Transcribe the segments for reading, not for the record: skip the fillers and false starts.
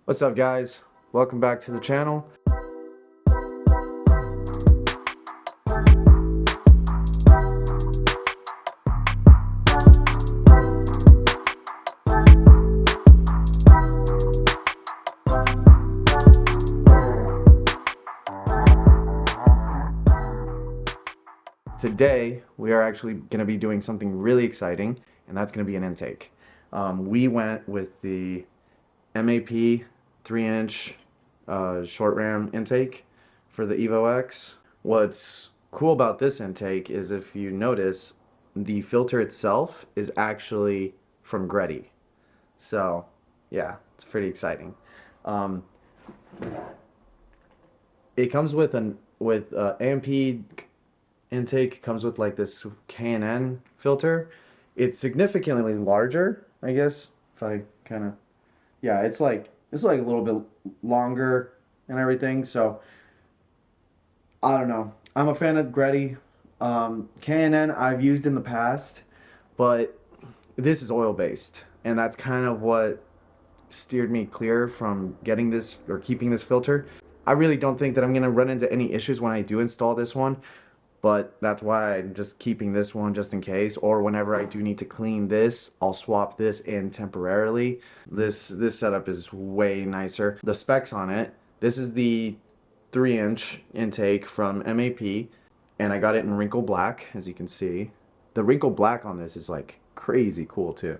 What's up, guys? Welcome back to the channel. Today we are actually going to be doing something really exciting, and that's going to be an intake. We went with the MAP 3-inch short ram intake for the evox. What's cool about this intake is, if you notice, the filter itself is actually from Greddy. So yeah, it's pretty exciting. It comes with AMP intake, comes with like this K&N filter. It's significantly larger, I guess, if I kind of, yeah, it's like a little bit longer and everything. So I don't know, I'm a fan of Greddy. K&N I've used in the past, but this is oil based, and that's kind of what steered me clear from getting this or keeping this filter. I really don't think that I'm gonna run into any issues when I do install this one, but that's why I'm just keeping this one just in case, or whenever I do need to clean this, I'll swap this in temporarily. This setup is way nicer. The specs on it, this is the 3-inch intake from MAP, and I got it in wrinkle black, as you can see. The wrinkle black on this is like crazy cool too.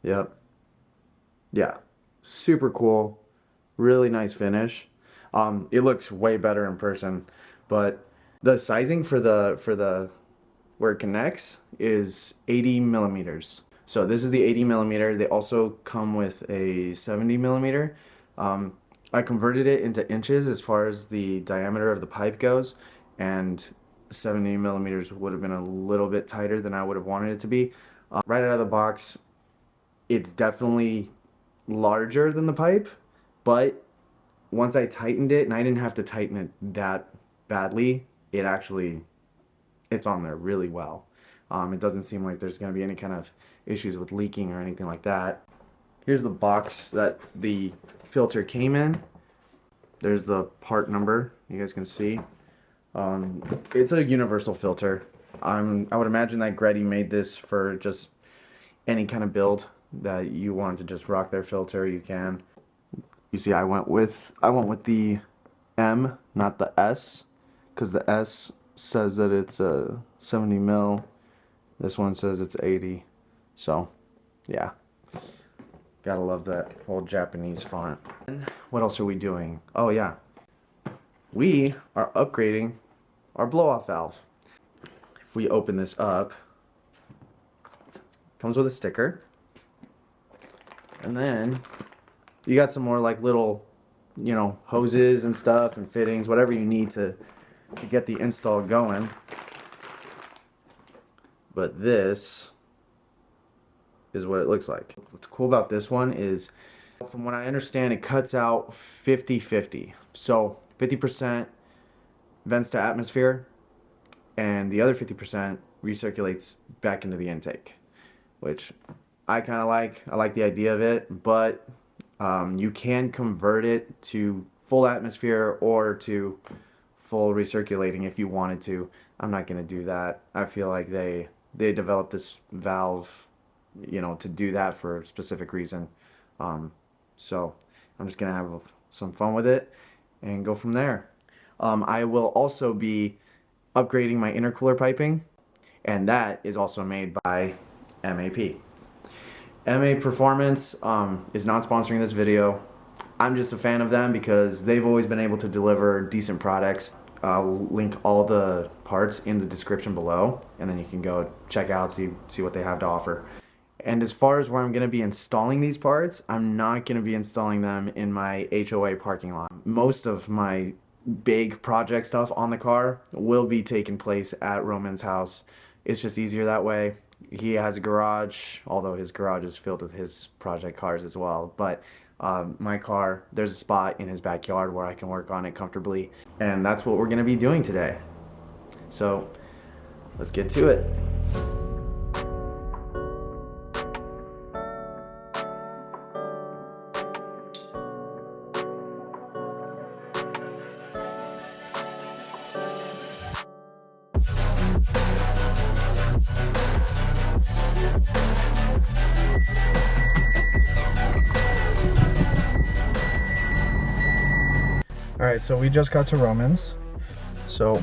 Yep. Yeah, super cool, really nice finish. It looks way better in person, but the sizing for the where it connects is 80 millimeters. So this is the 80 millimeter. They also come with a 70 millimeter. I converted it into inches as far as the diameter of the pipe goes, and 70 millimeters would have been a little bit tighter than I would have wanted it to be. Right out of the box, it's definitely larger than the pipe, but once I tightened it, and I didn't have to tighten it that badly, it's on there really well. It doesn't seem like there's going to be any kind of issues with leaking or anything like that. Here's the box that the filter came in. There's the part number, you guys can see. It's a universal filter. I would imagine that Greddy made this for just any kind of build that you want to just rock their filter, you can. You see, I went with the M, not the S, because the S says that it's a 70 mil. This one says it's 80. So, yeah. Gotta love that old Japanese font. And what else are we doing? Oh yeah. We are upgrading our blow-off valve. If we open this up, it comes with a sticker. And then you got some more like little, hoses and stuff and fittings, whatever you need to get the install going. But this is what it looks like. What's cool about this one is, from what I understand, it cuts out 50-50. So 50% vents to atmosphere, and the other 50% recirculates back into the intake, which I kind of like. I like the idea of it, but you can convert it to full atmosphere or to full recirculating if you wanted to. I'm not going to do that. I feel like they developed this valve, to do that for a specific reason. So I'm just going to have some fun with it and go from there. I will also be upgrading my intercooler piping, and that is also made by MAP. MA Performance is not sponsoring this video. I'm just a fan of them because they've always been able to deliver decent products. I'll link all the parts in the description below, and then you can go check out, see what they have to offer. And as far as where I'm going to be installing these parts, I'm not going to be installing them in my HOA parking lot. Most of my big project stuff on the car will be taking place at Roman's house. It's just easier that way. He has a garage, although his garage is filled with his project cars as well. But my car, there's a spot in his backyard where I can work on it comfortably. And that's what we're going to be doing today. So let's get to it. Alright, so we just got to Roman's. So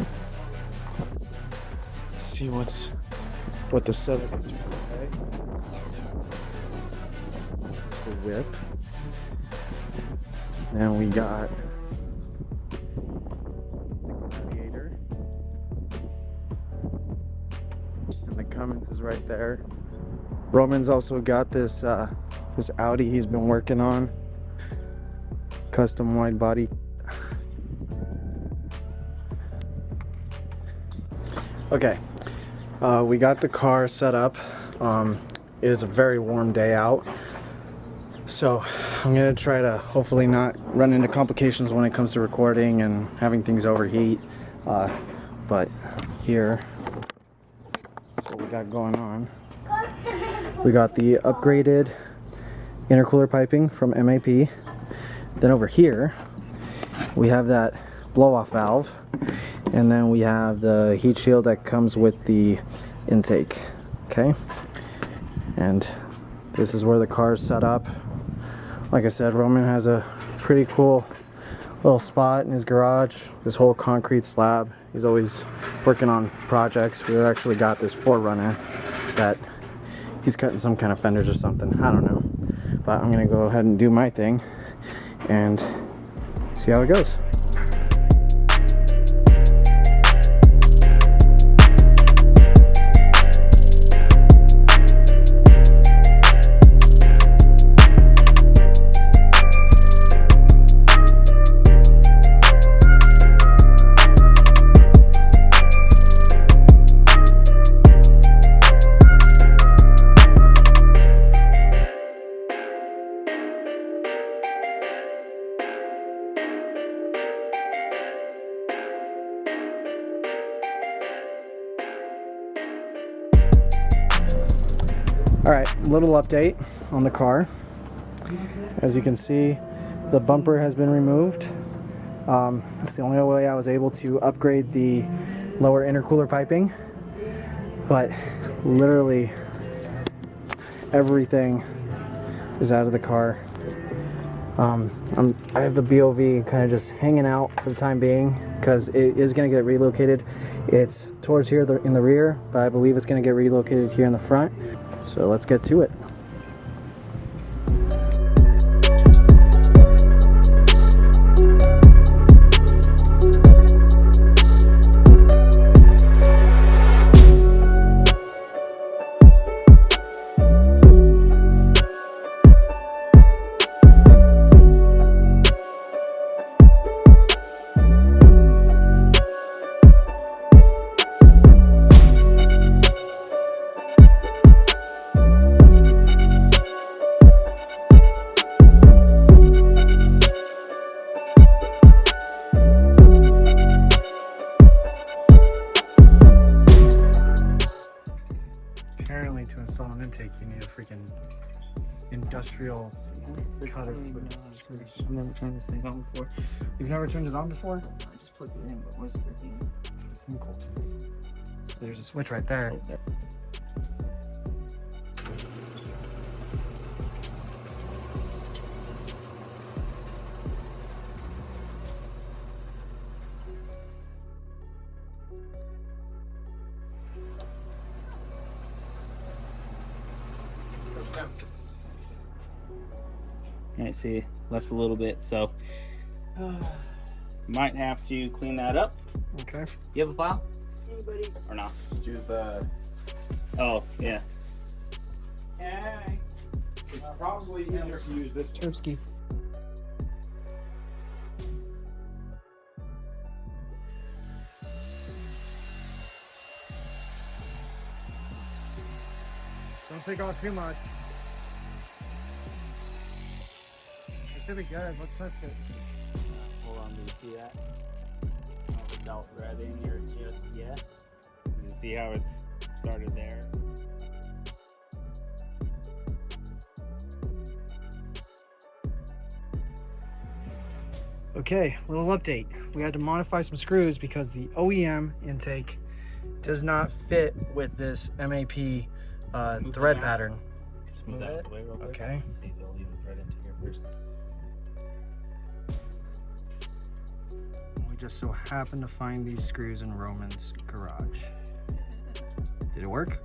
let's see what the setup is for today. The whip. Then we got the Gladiator. And the Cummins is right there. Roman's also got this this Audi he's been working on. Custom wide body. Okay, we got the car set up. It is a very warm day out, so I'm gonna try to hopefully not run into complications when it comes to recording and having things overheat. But here, that's what we got going on. We got the upgraded intercooler piping from MAP. Then over here, we have that blow-off valve. And then we have the heat shield that comes with the intake. Okay, and this is where the car is set up. Like I said, Roman has a pretty cool little spot in his garage. This whole concrete slab. He's always working on projects. We actually got this 4Runner that he's cutting some kind of fenders or something. I don't know, but I'm gonna go ahead and do my thing and see how it goes. Alright, little update on the car. As you can see, the bumper has been removed. It's the only way I was able to upgrade the lower intercooler piping. But literally everything is out of the car. I have the BOV kind of just hanging out for the time being because it is going to get relocated. It's towards here in the rear, but I believe it's going to get relocated here in the front. So let's get to it. Apparently to install an intake you need a freaking industrial cutter for screws. I've never turned this thing on before. You've never turned it on before? I just plugged it in, but where's it working? Cool. So there's a switch right there. Right there. Alright, see, left a little bit, so might have to clean that up. Okay. You have a file? Anybody? Or not? Use the. Oh, yeah. Hey. It's probably easier to use this Tursky. Don't take off too much. It should be good. Let's test it. Hold on, do you see that? I don't think I'll thread in here just yet. You see how it's started there? Okay, little update. We had to modify some screws because the OEM intake does not fit with this MAP thread pattern. Just move that out of the way real quick. Okay. Let's see if they'll leave the thread into here first. just so happened to find these screws in Roman's garage. Did it work?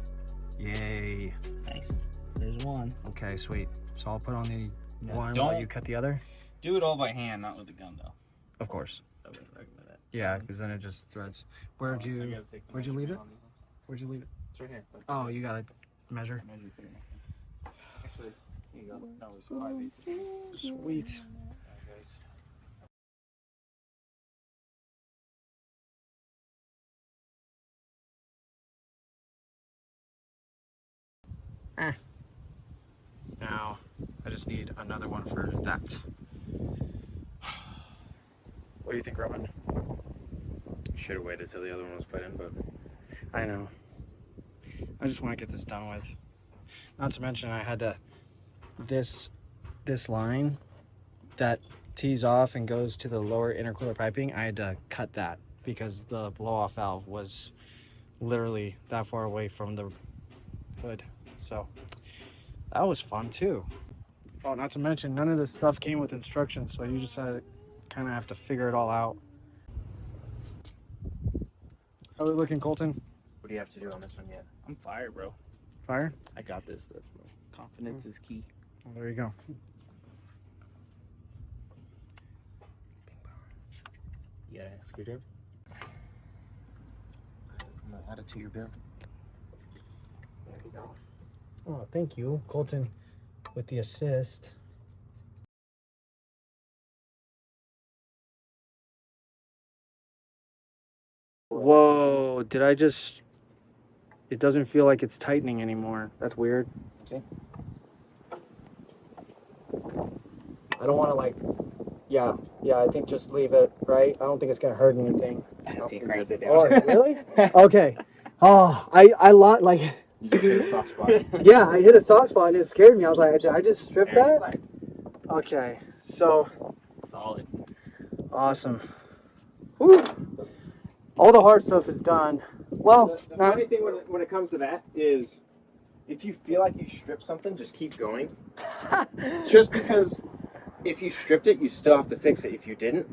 Yay. Nice. There's one. Okay, sweet. So I'll put on the one don't while you cut the other? do it all by hand, not with the gun though. Of course. I wouldn't recommend that. Yeah, because then it just threads. Where'd you leave it? Where'd you leave it? It's right here. Oh, you gotta measure. Actually, here you go. That was 5/8. Sweet. Guys. Now, I just need another one for that. What do you think, Roman? Should have waited till the other one was put in, but I know. I just want to get this done with. Not to mention, I had to this line that tees off and goes to the lower intercooler piping. I had to cut that because the blow-off valve was literally that far away from the hood. So that was fun too. Oh, not to mention, none of this stuff came with instructions, so you just had to kind of have to figure it all out. How are we looking, Colton? what do you have to do on this one yet? I'm fired, bro. Fire? I got this stuff, bro. Confidence is key. Well, there you go. You got a screwdriver? I'm gonna add it to your bill. There you go. Oh, thank you, Colton, with the assist. Whoa, did I just... It doesn't feel like it's tightening anymore. That's weird. See? I don't want to like... Yeah, I think just leave it, right? I don't think it's going to hurt anything. See, cranks it Oh, down. really? Okay. Oh, I like... You just hit a soft spot. Yeah, I hit a soft spot and it scared me. I was like, did I just strip that? Okay, so... Solid. Awesome. Whew. All the hard stuff is done. Well, The funny thing when it comes to that is, if you feel like you stripped something, just keep going. Just because if you stripped it, you still have to fix it. If you didn't,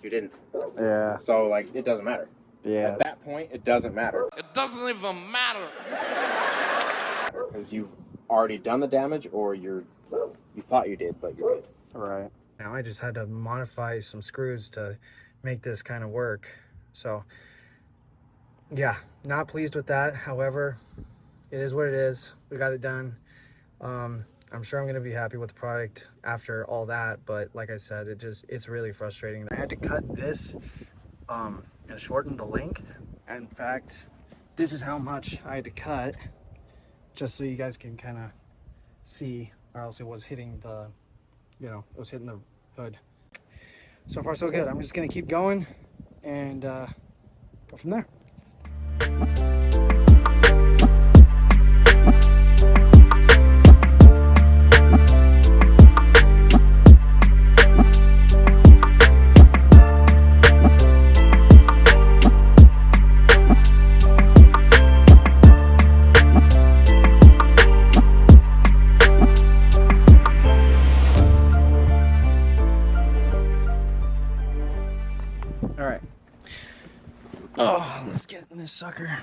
you didn't. yeah, So, like, it doesn't matter. yeah. At that point, it doesn't matter. It doesn't even matter. Because you've already done the damage, or you thought you did, but you did. Right. Now I just had to modify some screws to make this kind of work. So, yeah, not pleased with that. However, it is what it is. We got it done. I'm sure I'm going to be happy with the product after all that. But like I said, it's really frustrating. I had to cut this and shorten the length. In fact, this is how much I had to cut, just so you guys can kind of see, or else it was hitting the, it was hitting the hood. So far so good. I'm just going to keep going and go from there. All right. Oh, let's get in this sucker.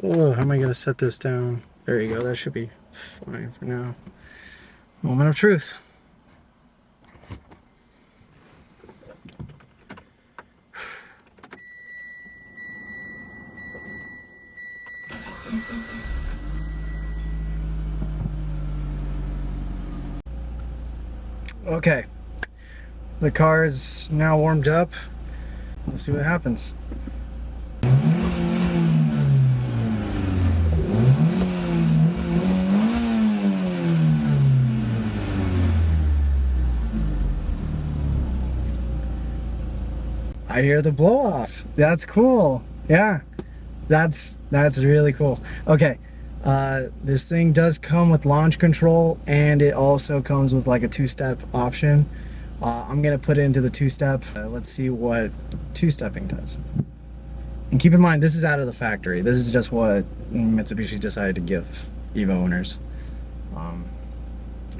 Oh, how am I going to set this down? There you go. That should be fine for now. Moment of truth. Okay, the car is now warmed up. Let's see what happens. I hear the blow off. That's cool. Yeah, that's really cool. Okay. This thing does come with launch control, and it also comes with like a two-step option. I'm gonna put it into the two-step. Let's see what two-stepping does. And keep in mind, this is out of the factory. This is just what Mitsubishi decided to give Evo owners.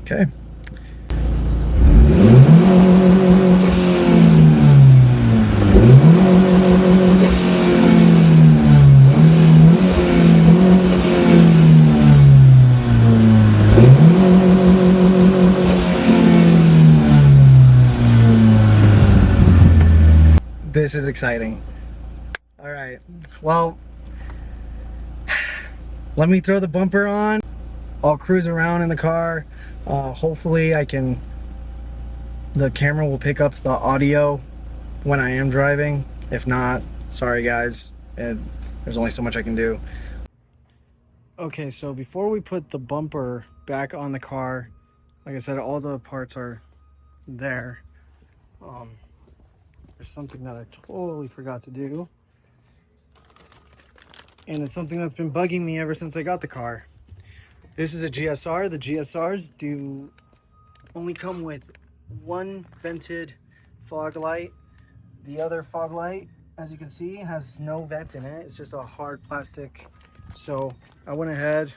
Okay. This is exciting. All right, well, let me throw the bumper on. I'll cruise around in the car. Hopefully the camera will pick up the audio when I am driving. If not, sorry guys, there's only so much I can do. Okay, so before we put the bumper back on the car, like I said, all the parts are there. There's something that I totally forgot to do. And it's something that's been bugging me ever since I got the car. This is a GSR. The GSRs do only come with one vented fog light. The other fog light, as you can see, has no vent in it. It's just a hard plastic. So I went ahead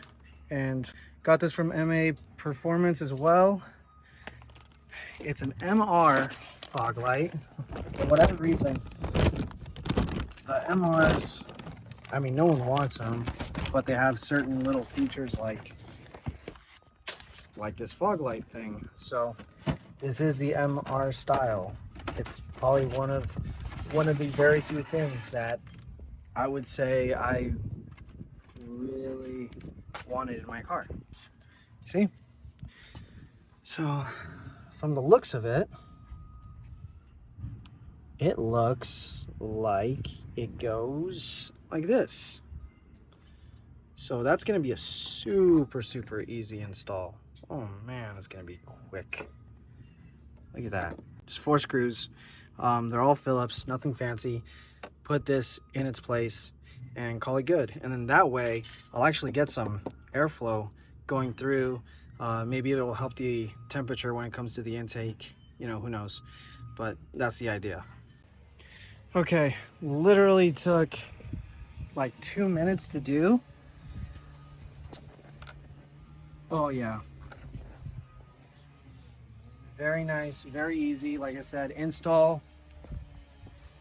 and got this from MA Performance as well. It's an MR fog light. For whatever reason, the MRs, I mean, no one wants them, but they have certain little features like this fog light thing. So this is the MR style. It's probably one of these very few things that I would say I really wanted in my car. See? So from the looks of it, it looks like it goes like this. So that's going to be a super easy install. Oh man, it's going to be quick. Look at that. Just 4 screws. They're all Phillips, nothing fancy. Put this in its place and call it good. And then that way, I'll actually get some airflow going through. Maybe it will help the temperature when it comes to the intake. You know, who knows? But that's the idea. Okay, literally took like 2 minutes to do. Oh yeah. Very nice, very easy. Like I said, install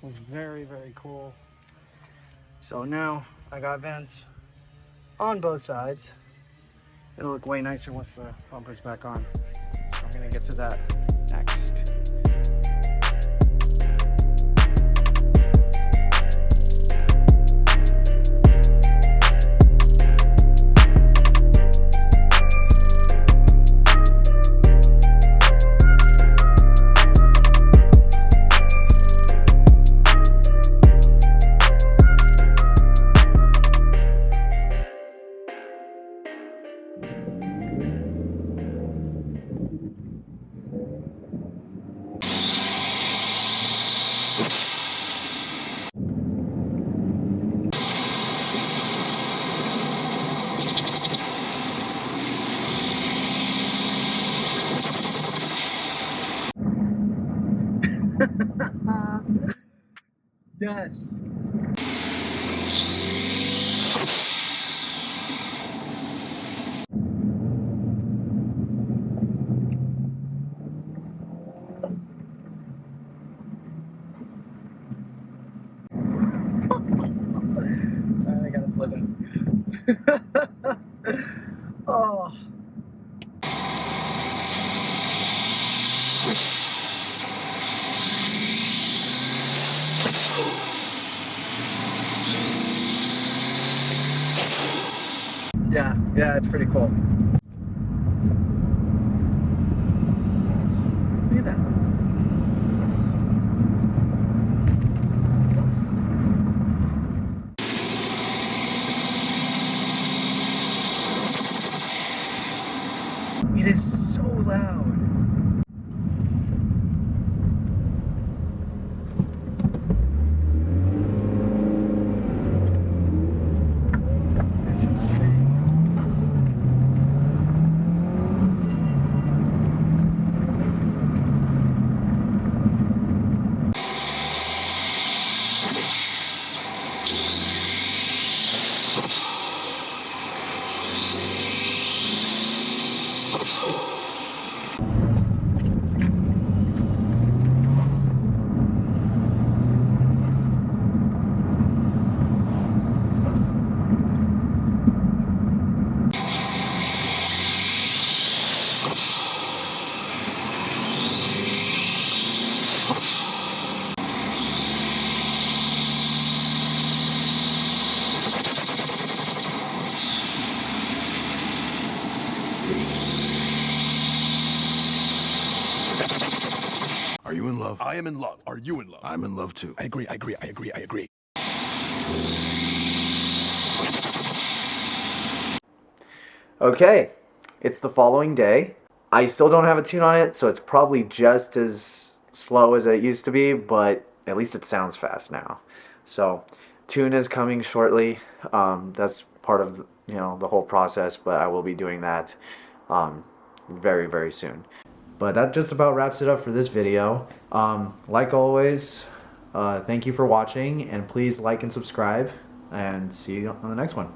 was very cool. So now I got vents on both sides. It'll look way nicer once the bumper's back on. I'm gonna get to that next. Yes. I gotta slow down. Oh. Yeah, it's pretty cool. Look at that. It is so loud. It's insane. you in love? I am in love. Are you in love? I'm in love too. I agree, I agree, I agree, I agree. Okay, it's the following day. I still don't have a tune on it, so it's probably just as slow as it used to be, but at least it sounds fast now. So, tune is coming shortly. That's part of the whole process, but I will be doing that very, very soon. But that just about wraps it up for this video. Like always, thank you for watching, and please like and subscribe, and see you on the next one.